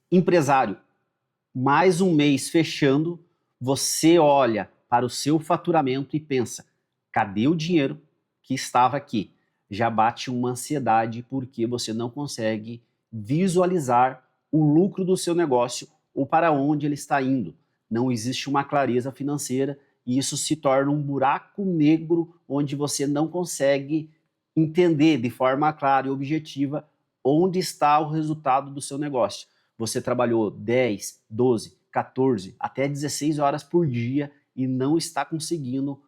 Empresário, mais um mês fechando, você olha para o seu faturamento e pensa, cadê o dinheiro que estava aqui? Já bate uma ansiedade porque você não consegue visualizar o lucro do seu negócio ou para onde ele está indo. Não existe uma clareza financeira e isso se torna um buraco negro onde você não consegue entender de forma clara e objetiva onde está o resultado do seu negócio. Você trabalhou 10, 12, 14, até 16 horas por dia e não está conseguindo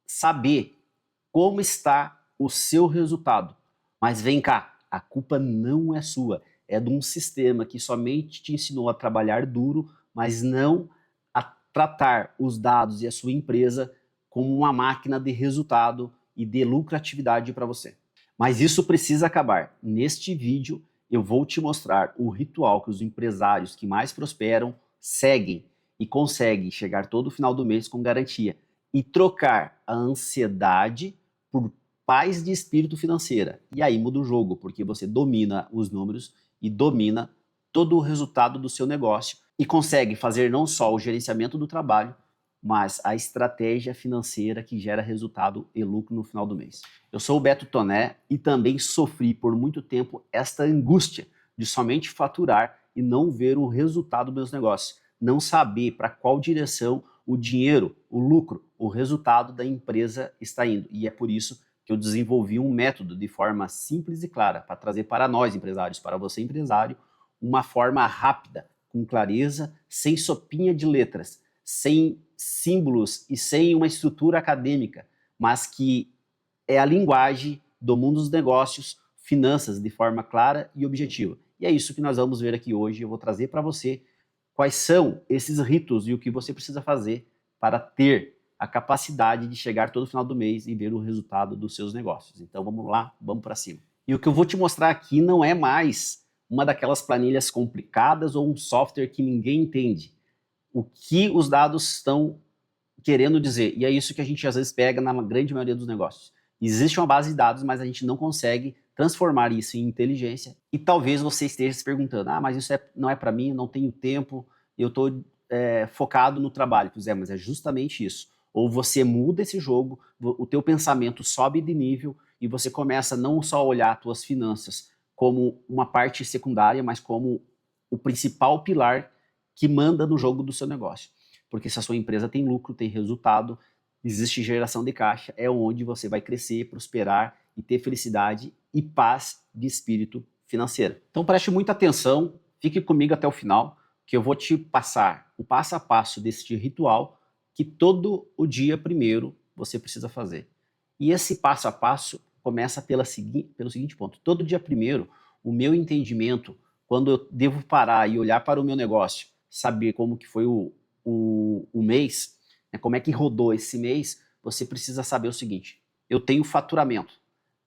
saber como está o seu resultado. Mas vem cá, a culpa não é sua, é de um sistema que somente te ensinou a trabalhar duro, mas não a tratar os dados e a sua empresa como uma máquina de resultado e de lucratividade para você. Mas isso precisa acabar. Neste vídeo eu vou te mostrar o ritual que os empresários que mais prosperam seguem e conseguem chegar todo final do mês com garantia e trocar a ansiedade por paz de espírito financeira. E aí muda o jogo, porque você domina os números e domina todo o resultado do seu negócio e consegue fazer não só o gerenciamento do trabalho, mas a estratégia financeira que gera resultado e lucro no final do mês. Eu sou o Beto Toné e também sofri por muito tempo esta angústia de somente faturar e não ver o resultado dos meus negócios, não saber para qual direção o dinheiro, o lucro, o resultado da empresa está indo. E é por isso que eu desenvolvi um método de forma simples e clara para trazer para nós empresários, para você empresário, uma forma rápida, com clareza, sem sopinha de letras, sem símbolos e sem uma estrutura acadêmica, mas que é a linguagem do mundo dos negócios, finanças de forma clara e objetiva. E é isso que nós vamos ver aqui hoje. Eu vou trazer para você quais são esses ritos e o que você precisa fazer para ter a capacidade de chegar todo final do mês e ver o resultado dos seus negócios. Então vamos lá, vamos para cima. E o que eu vou te mostrar aqui não é mais uma daquelas planilhas complicadas ou um software que ninguém entende. O que os dados estão querendo dizer. E é isso que a gente às vezes pega na grande maioria dos negócios. Existe uma base de dados, mas a gente não consegue transformar isso em inteligência. E talvez você esteja se perguntando, mas isso não é para mim, eu não tenho tempo, eu estou focado no trabalho. Pois é, mas é justamente isso. Ou você muda esse jogo, o teu pensamento sobe de nível e você começa não só a olhar as tuas finanças como uma parte secundária, mas como o principal pilar que manda no jogo do seu negócio. Porque se a sua empresa tem lucro, tem resultado, existe geração de caixa, é onde você vai crescer, prosperar e ter felicidade e paz de espírito financeiro. Então preste muita atenção, fique comigo até o final, que eu vou te passar o passo a passo deste ritual que todo o dia primeiro você precisa fazer. E esse passo a passo começa pelo seguinte ponto. Todo dia primeiro, o meu entendimento, quando eu devo parar e olhar para o meu negócio, saber como que foi o mês, né, como é que rodou esse mês, você precisa saber o seguinte: eu tenho faturamento.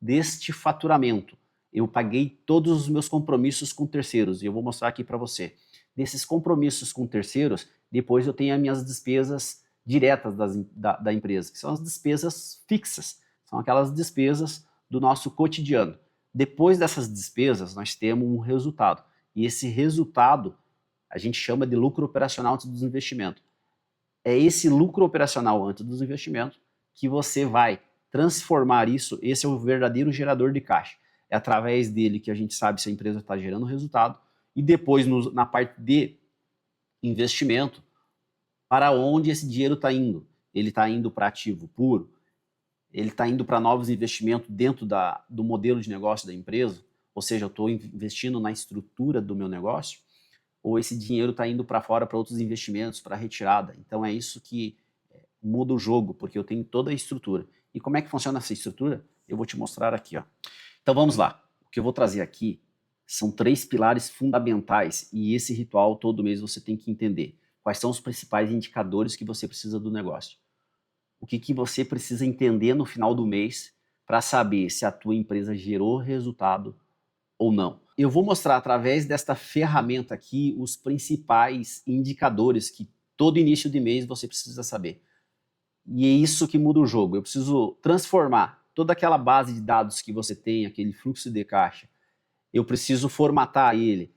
Deste faturamento, eu paguei todos os meus compromissos com terceiros, e eu vou mostrar aqui para você. Desses compromissos com terceiros, depois eu tenho as minhas despesas diretas da empresa, que são as despesas fixas, são aquelas despesas do nosso cotidiano. Depois dessas despesas, nós temos um resultado, e esse resultado a gente chama de lucro operacional antes dos investimentos. É esse lucro operacional antes dos investimentos que você vai transformar isso, esse é o verdadeiro gerador de caixa. É através dele que a gente sabe se a empresa está gerando resultado e depois na parte de investimento, para onde esse dinheiro está indo. Ele está indo para ativo puro, ele está indo para novos investimentos dentro do modelo de negócio da empresa, ou seja, eu estou investindo na estrutura do meu negócio, ou esse dinheiro está indo para fora para outros investimentos, para retirada. Então é isso que muda o jogo, porque eu tenho toda a estrutura. E como é que funciona essa estrutura? Eu vou te mostrar aqui. Então vamos lá. O que eu vou trazer aqui são 3 pilares fundamentais e esse ritual todo mês você tem que entender. Quais são os principais indicadores que você precisa do negócio? O que você precisa entender no final do mês para saber se a tua empresa gerou resultado ou não. Eu vou mostrar através desta ferramenta aqui os principais indicadores que todo início de mês você precisa saber. E é isso que muda o jogo. Eu preciso transformar toda aquela base de dados que você tem, aquele fluxo de caixa, eu preciso formatar ele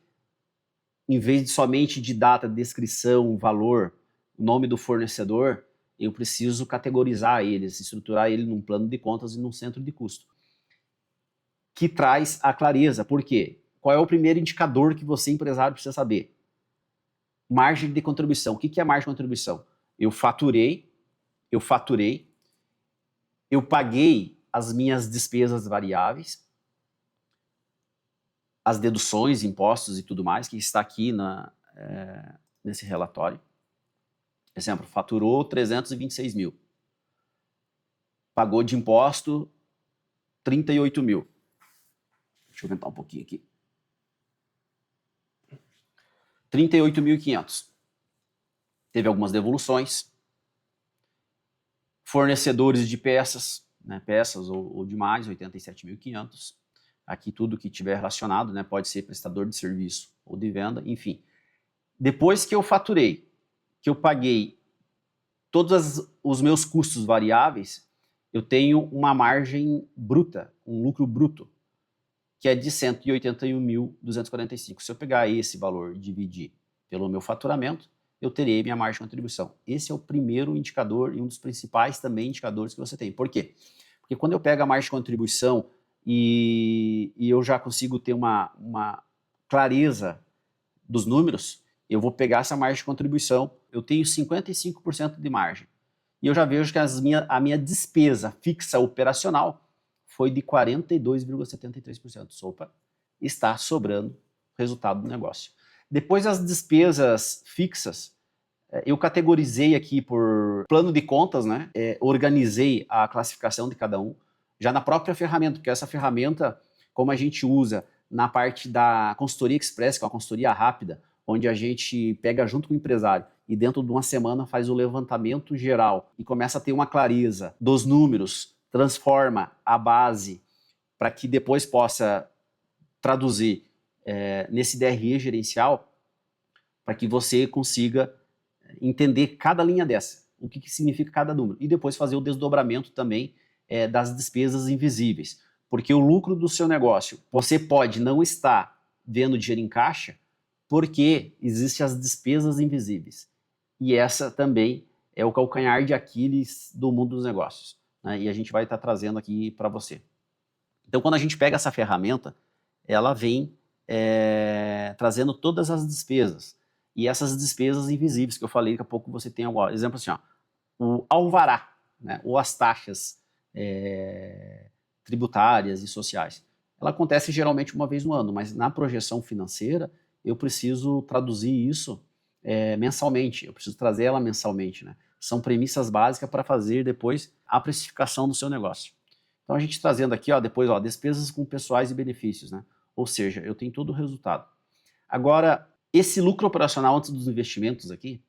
em vez de somente de data, descrição, valor, nome do fornecedor, eu preciso categorizar eles, estruturar ele num plano de contas e num centro de custo, que traz a clareza. Por quê? Qual é o primeiro indicador que você, empresário, precisa saber? Margem de contribuição. O que é margem de contribuição? Eu faturei, eu paguei as minhas despesas variáveis, as deduções, impostos e tudo mais, que está aqui nesse relatório. Exemplo, faturou 326 mil. Pagou de imposto 38 mil. Deixa eu aumentar um pouquinho aqui. 38.500. Teve algumas devoluções. Fornecedores de peças, né, peças ou demais, 87.500. Aqui tudo que tiver relacionado, né, pode ser prestador de serviço ou de venda, enfim. Depois que eu faturei, que eu paguei todos os meus custos variáveis, eu tenho uma margem bruta, um lucro bruto, que é de 181.245. Se eu pegar esse valor e dividir pelo meu faturamento, eu terei minha margem de contribuição. Esse é o primeiro indicador e um dos principais também indicadores que você tem. Por quê? Porque quando eu pego a margem de contribuição e eu já consigo ter uma clareza dos números, eu vou pegar essa margem de contribuição, eu tenho 55% de margem. E eu já vejo que a minha despesa fixa operacional foi de 42,73%. Opa, está sobrando resultado do negócio. Depois as despesas fixas, eu categorizei aqui por plano de contas, né? Organizei a classificação de cada um, já na própria ferramenta, porque essa ferramenta, como a gente usa na parte da consultoria express, que é uma consultoria rápida, onde a gente pega junto com o empresário e dentro de uma semana faz o levantamento geral e começa a ter uma clareza dos números, transforma a base para que depois possa traduzir nesse DRE gerencial, para que você consiga entender cada linha dessa, o que significa cada número, e depois fazer o desdobramento também das despesas invisíveis, porque o lucro do seu negócio, você pode não estar vendo dinheiro em caixa, porque existem as despesas invisíveis, e essa também é o calcanhar de Aquiles do mundo dos negócios, né? E a gente vai estar trazendo aqui para você. Então, quando a gente pega essa ferramenta, ela vem trazendo todas as despesas, e essas despesas invisíveis que eu falei, daqui a pouco você tem agora. Exemplo assim, ó, o alvará, né, ou as taxas tributárias e sociais. Ela acontece geralmente uma vez no ano, mas na projeção financeira eu preciso traduzir isso mensalmente, eu preciso trazer ela mensalmente, né? São premissas básicas para fazer depois a precificação do seu negócio. Então a gente trazendo aqui, ó, depois, ó, despesas com pessoais e benefícios, né? Ou seja, eu tenho todo o resultado. Agora, esse lucro operacional antes dos investimentos aqui,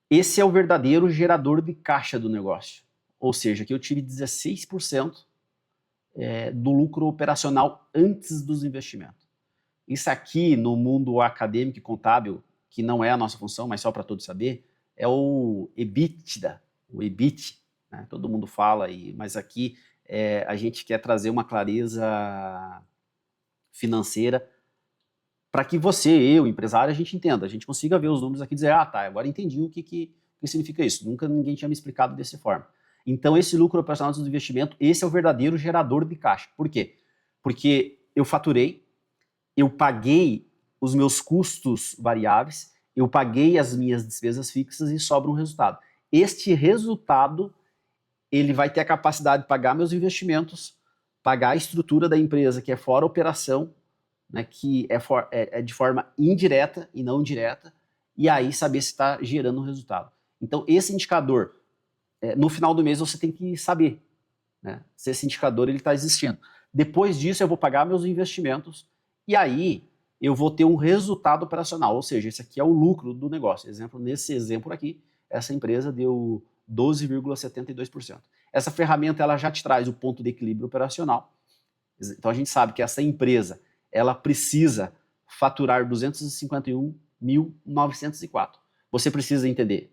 esse é o verdadeiro gerador de caixa do negócio. Ou seja, que eu tive 16% do lucro operacional antes dos investimentos. Isso aqui, no mundo acadêmico e contábil, que não é a nossa função, mas só para todos saber, é o EBITDA, o EBIT, né? Todo mundo fala, mas aqui a gente quer trazer uma clareza financeira para que você, eu, empresário, a gente entenda, a gente consiga ver os números aqui e dizer, ah, tá, agora entendi o que significa isso. Nunca ninguém tinha me explicado dessa forma. Então, esse lucro operacional do investimento, esse é o verdadeiro gerador de caixa. Por quê? Porque eu faturei, eu paguei os meus custos variáveis, eu paguei as minhas despesas fixas e sobra um resultado. Este resultado, ele vai ter a capacidade de pagar meus investimentos, pagar a estrutura da empresa, que é fora a operação, né, que é de forma indireta e não direta, e aí saber se está gerando um resultado. Então, esse indicador, no final do mês você tem que saber, né, se esse indicador está existindo. Depois disso, eu vou pagar meus investimentos, e aí eu vou ter um resultado operacional, ou seja, esse aqui é o lucro do negócio. Nesse exemplo aqui, essa empresa deu 12,72%. Essa ferramenta ela já te traz o ponto de equilíbrio operacional. Então a gente sabe que essa empresa ela precisa faturar 251.904. Você precisa entender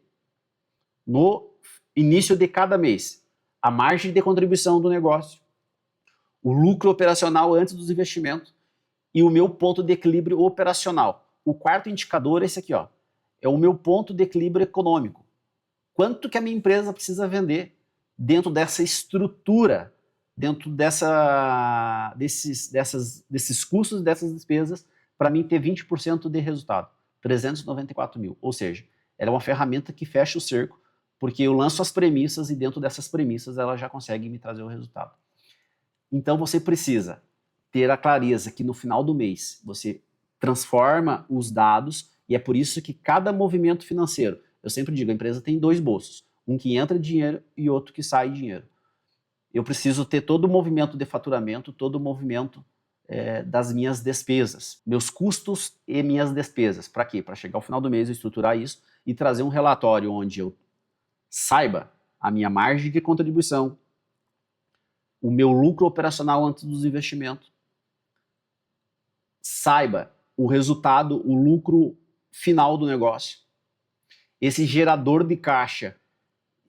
no início de cada mês a margem de contribuição do negócio, o lucro operacional antes dos investimentos e o meu ponto de equilíbrio operacional. O quarto indicador é esse aqui, ó. É o meu ponto de equilíbrio econômico. Quanto que a minha empresa precisa vender dentro dessa estrutura, dentro desses custos, dessas despesas, para mim ter 20% de resultado, 394 mil. Ou seja, ela é uma ferramenta que fecha o cerco, porque eu lanço as premissas e dentro dessas premissas ela já consegue me trazer o resultado. Então você precisa ter a clareza que no final do mês você transforma os dados, e é por isso que cada movimento financeiro, eu sempre digo, a empresa tem dois bolsos, um que entra dinheiro e outro que sai dinheiro. Eu preciso ter todo o movimento de faturamento, todo o movimento das minhas despesas, meus custos e minhas despesas. Para quê? Para chegar ao final do mês eu estruturar isso e trazer um relatório onde eu saiba a minha margem de contribuição, o meu lucro operacional antes dos investimentos, saiba o resultado, o lucro final do negócio. Esse gerador de caixa,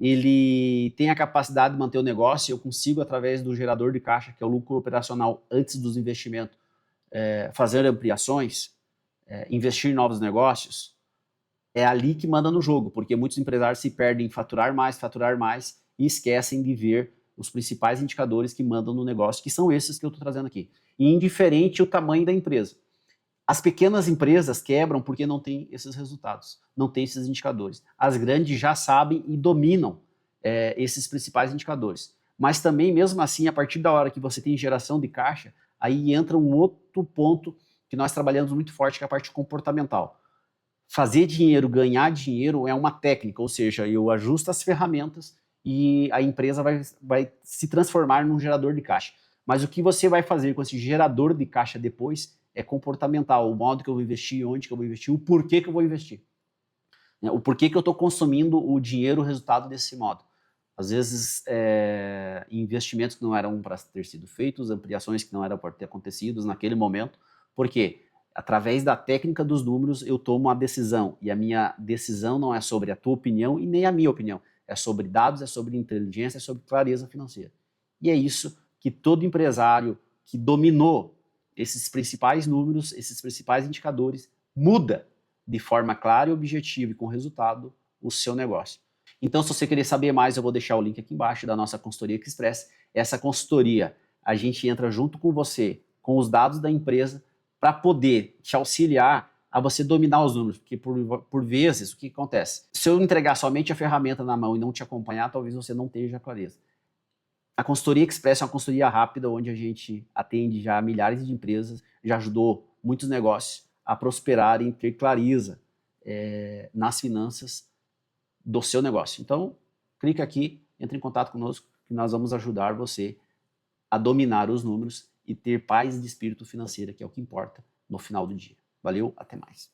ele tem a capacidade de manter o negócio, eu consigo, através do gerador de caixa, que é o lucro operacional antes dos investimentos, fazer ampliações, investir em novos negócios. É ali que manda no jogo, porque muitos empresários se perdem em faturar mais e esquecem de ver os principais indicadores que mandam no negócio, que são esses que eu estou trazendo aqui. E indiferente o tamanho da empresa. As pequenas empresas quebram porque não tem esses resultados, não tem esses indicadores. As grandes já sabem e dominam esses principais indicadores. Mas também, mesmo assim, a partir da hora que você tem geração de caixa, aí entra um outro ponto que nós trabalhamos muito forte, que é a parte comportamental. Fazer dinheiro, ganhar dinheiro é uma técnica, ou seja, eu ajusto as ferramentas e a empresa vai se transformar num gerador de caixa. Mas o que você vai fazer com esse gerador de caixa depois é comportamental, o modo que eu vou investir, onde que eu vou investir, o porquê que eu vou investir. O porquê que eu estou consumindo o dinheiro, o resultado desse modo. Às vezes, investimentos que não eram para ter sido feitos, ampliações que não eram para ter acontecido naquele momento. Por quê? Através da técnica dos números, eu tomo uma decisão. E a minha decisão não é sobre a tua opinião e nem a minha opinião. É sobre dados, é sobre inteligência, é sobre clareza financeira. E é isso que todo empresário que dominou esses principais números, esses principais indicadores, muda de forma clara e objetiva e com resultado o seu negócio. Então, se você querer saber mais, eu vou deixar o link aqui embaixo da nossa consultoria Express. Essa consultoria, a gente entra junto com você, com os dados da empresa, para poder te auxiliar a você dominar os números, porque por vezes, o que acontece? Se eu entregar somente a ferramenta na mão e não te acompanhar, talvez você não tenha clareza. A consultoria Express é uma consultoria rápida, onde a gente atende já milhares de empresas, já ajudou muitos negócios a prosperarem, ter clareza nas finanças do seu negócio. Então, clica aqui, entre em contato conosco, que nós vamos ajudar você a dominar os números e ter paz de espírito financeira, que é o que importa no final do dia. Valeu, até mais.